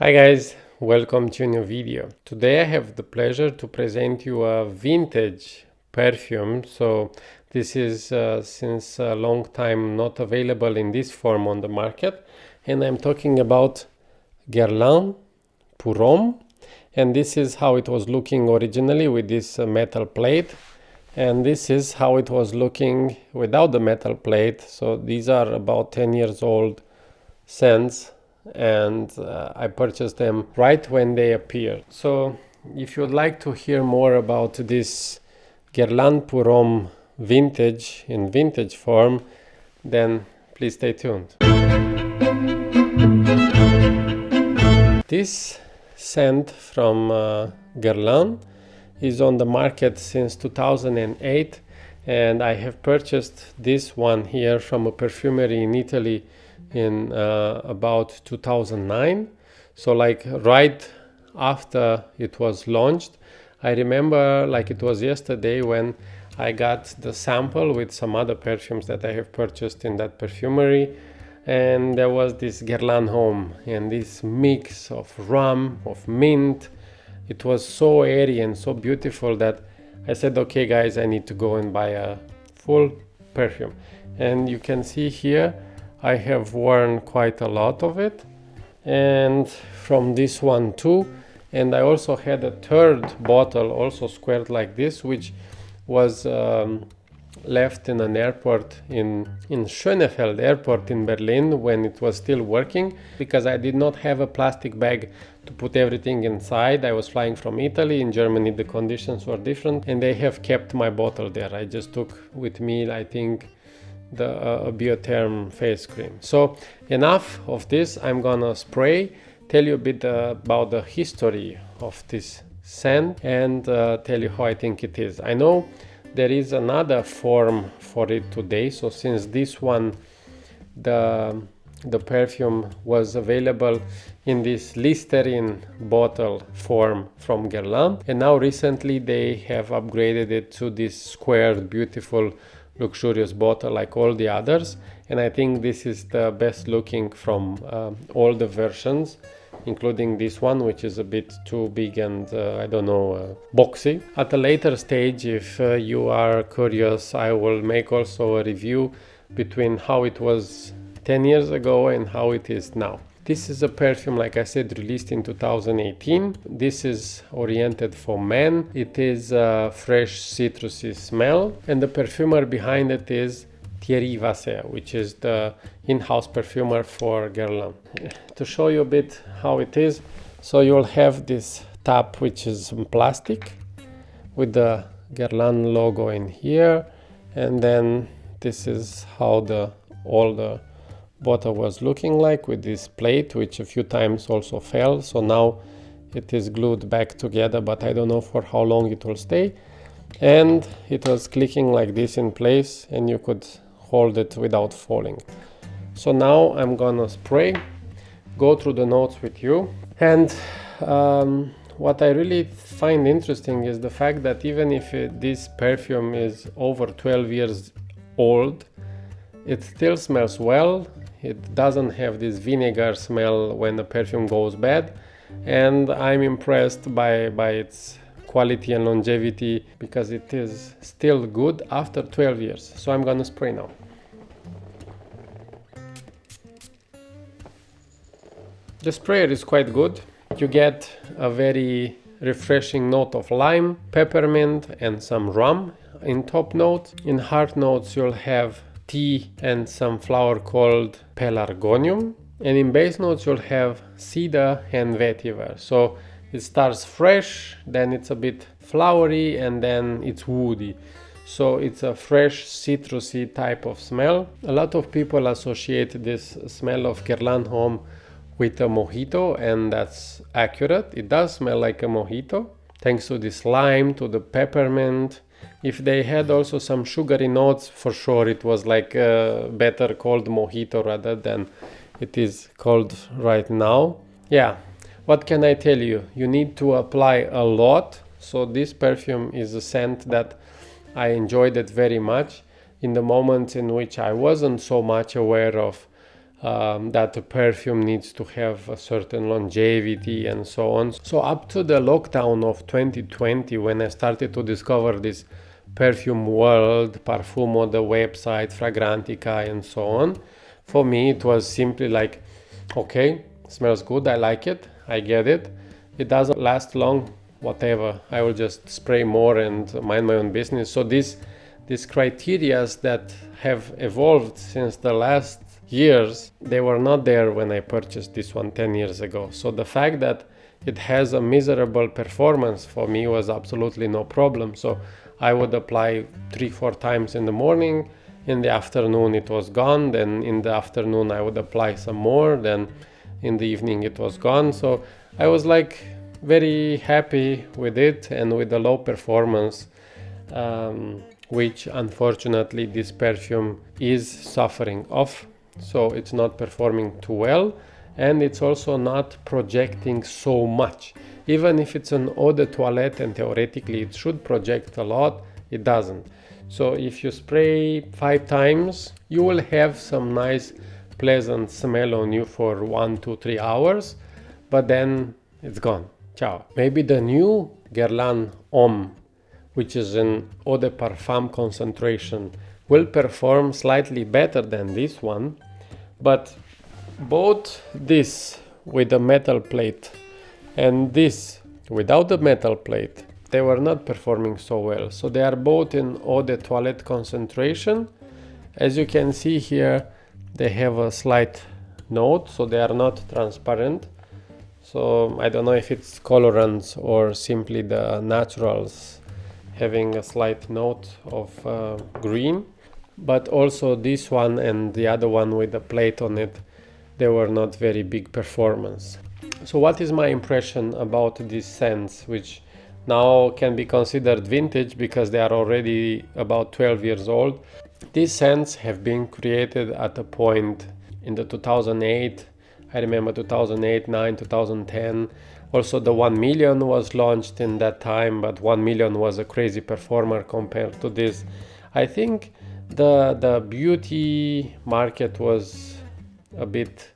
Hi guys, welcome to a new video. Today I have the pleasure to present you a vintage perfume. So this is since a long time not available in this form on the market, and I'm talking about Guerlain Homme, and this is how it was looking originally with this metal plate, and this is how it was looking without the metal plate. So these are about 10 years old scents, and I purchased them right when they appeared. So if you would like to hear more about this Guerlain Homme vintage in vintage form, then please stay tuned. This scent from Guerlain is on the market since 2008, and I have purchased this one here from a perfumery in Italy in about 2009. So like right after it was launched. I remember like it was yesterday when I got the sample with some other perfumes that I have purchased in that perfumery, and there was this Guerlain Homme and this mix of rum, of mint. It was so airy and so beautiful that I said, okay guys, I need to go and buy a full perfume. And you can see here I have worn quite a lot of it, and from this one too. And I also had a third bottle, also squared like this, which was left in an airport in Schönefeld airport in Berlin when it was still working, because I did not have a plastic bag to put everything inside. I was flying from Italy. In Germany the conditions were different, and they have kept my bottle there. I just took with me, I think, the Biotherm face cream. So enough of this. I'm gonna spray, tell you a bit about the history of this scent, and tell you how I think it is. I know there is another form for it today. So since this one, the perfume was available in this Listerine bottle form from Guerlain, and now recently they have upgraded it to this squared, beautiful, luxurious bottle like all the others. And I think this is the best looking from all the versions, including this one, which is a bit too big and I don't know, boxy. At a later stage, if you are curious, I will make also a review between how it was 10 years ago and how it is now. This is a perfume, like I said, released in 2018. This is oriented for men. It is a fresh citrusy smell, and the perfumer behind it is Thierry, which is the in-house perfumer for Guerlain. To show you a bit how it is, so you'll have this top, which is plastic with the Guerlain logo in here, and then this is how all the bottle was looking like, with this plate, which a few times also fell. So now it is glued back together, but I don't know for how long it will stay. And it was clicking like this in place, and you could hold it without falling. So now I'm gonna spray, go through the notes with you. And what I really find interesting is the fact that even if this perfume is over 12 years old, it still smells well. It doesn't have this vinegar smell when the perfume goes bad, and I'm impressed by its quality and longevity, because it is still good after 12 years. So I'm gonna spray now. The sprayer is quite good. You get a very refreshing note of lime, peppermint, and some rum in top notes. In heart notes you'll have tea and some flower called pelargonium, and in base notes you'll have cedar and vetiver. So it starts fresh, then it's a bit flowery, and then it's woody. So it's a fresh citrusy type of smell. A lot of people associate this smell of Guerlain Homme with a mojito, and that's accurate. It does smell like a mojito thanks to this lime, to the peppermint. If they had also some sugary notes, for sure it was like better called mojito rather than it is called right now. Yeah, what can I tell you? You need to apply a lot. So this perfume is a scent that I enjoyed it very much in the moments in which I wasn't so much aware of that a perfume needs to have a certain longevity and so on. So up to the lockdown of 2020, when I started to discover this perfume world, Parfumo, the website, Fragrantica and so on, for me it was simply like, okay, smells good, I like it, I get it. It doesn't last long, whatever, I will just spray more and mind my own business. So these criterias that have evolved since the last years, they were not there when I purchased this one 10 years ago. So the fact that it has a miserable performance for me was absolutely no problem. So I would apply 3-4 times in the morning, in the afternoon it was gone, then in the afternoon I would apply some more, then in the evening it was gone. So I was like very happy with it and with the low performance, which unfortunately this perfume is suffering of. So it's not performing too well, and it's also not projecting so much. Even if it's an eau de toilette and theoretically it should project a lot, it doesn't. So if you spray 5 times, you will have some nice pleasant smell on you for 1, 2, 3 hours, but then it's gone. Ciao. Maybe the new Guerlain Homme, which is an eau de parfum concentration, will perform slightly better than this one, but both this with the metal plate and this without the metal plate, they were not performing so well. So they are both in eau de toilette concentration. As you can see here, they have a slight note, so they are not transparent. So I don't know if it's colorants or simply the naturals having a slight note of green, but also this one and the other one with the plate on it, they were not very big performance. So what is my impression about these scents, which now can be considered vintage because they are already about 12 years old? These scents have been created at a point in the 2008, I remember 2008, 9, 2010. Also the 1 million was launched in that time, but 1 million was a crazy performer compared to this. I think the beauty market was a bit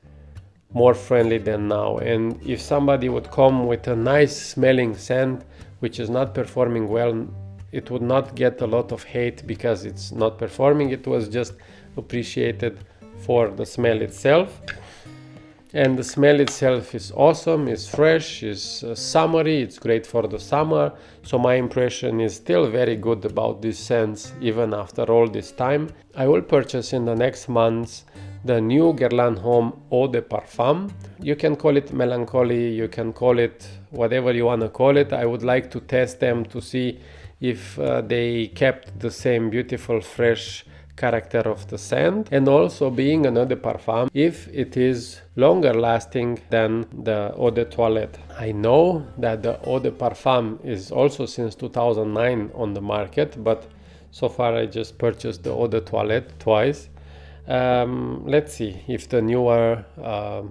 more friendly than now, and if somebody would come with a nice smelling scent which is not performing well, it would not get a lot of hate because it's not performing. It was just appreciated for the smell itself. And the smell itself is awesome, is fresh, is summery, it's great for the summer. So my impression is still very good about these scents even after all this time. I will purchase in the next months the new Guerlain Homme Eau de Parfum. You can call it melancholy, you can call it whatever you want to call it. I would like to test them to see if they kept the same beautiful fresh character of the scent, and also being an eau de parfum, if it is longer lasting than the eau de toilette. I know that the eau de parfum is also since 2009 on the market, but so far I just purchased the eau de toilette twice. Let's see if the newer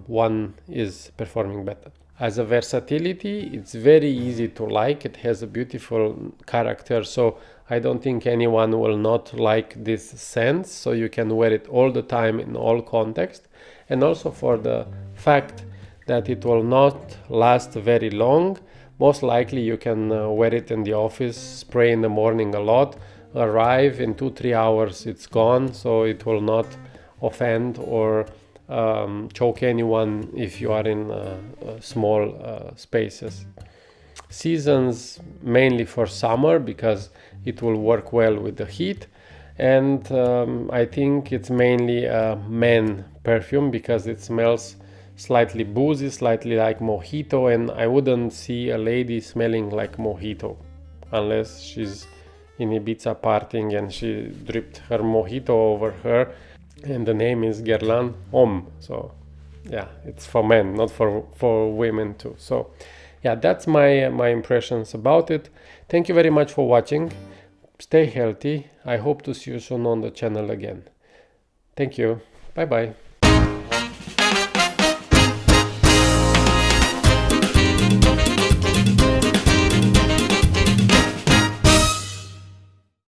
one is performing better. As a versatility, it's very easy to like. It has a beautiful character, so I don't think anyone will not like this scent. So you can wear it all the time in all contexts, and also for the fact that it will not last very long. Most likely you can wear it in the office, spray in the morning a lot, arrive in 2-3 hours, it's gone, so it will not offend or choke anyone if you are in small spaces. Seasons mainly for summer because it will work well with the heat, and I think it's mainly a men perfume because it smells slightly boozy, slightly like mojito, and I wouldn't see a lady smelling like mojito unless she's in Ibiza partying and she dripped her mojito over her. And the name is Guerlain Homme, so yeah, it's for men, not for women too. So yeah, that's my impressions about it. Thank you very much for watching. Stay healthy. I hope to see you soon on the channel again. Thank you. Bye bye.